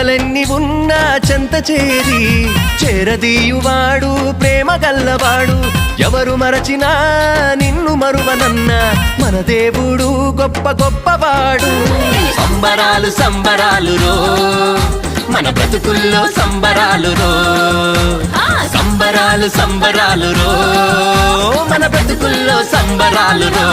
చింతలెన్ని ఉన్నా చెంత చేరి చేరదీయువాడు ప్రేమ గల్లవాడు. ఎవరు మరచినా నిన్ను మరువనన్న మన దేవుడు గొప్ప గొప్పవాడు. సంబరాలు సంబరాలు రో మన బ్రతుకుల్లో సంబరాలు రో, సంబరాలు సంబరాలు రో మన బ్రతుకుల్లో సంబరాలు రో.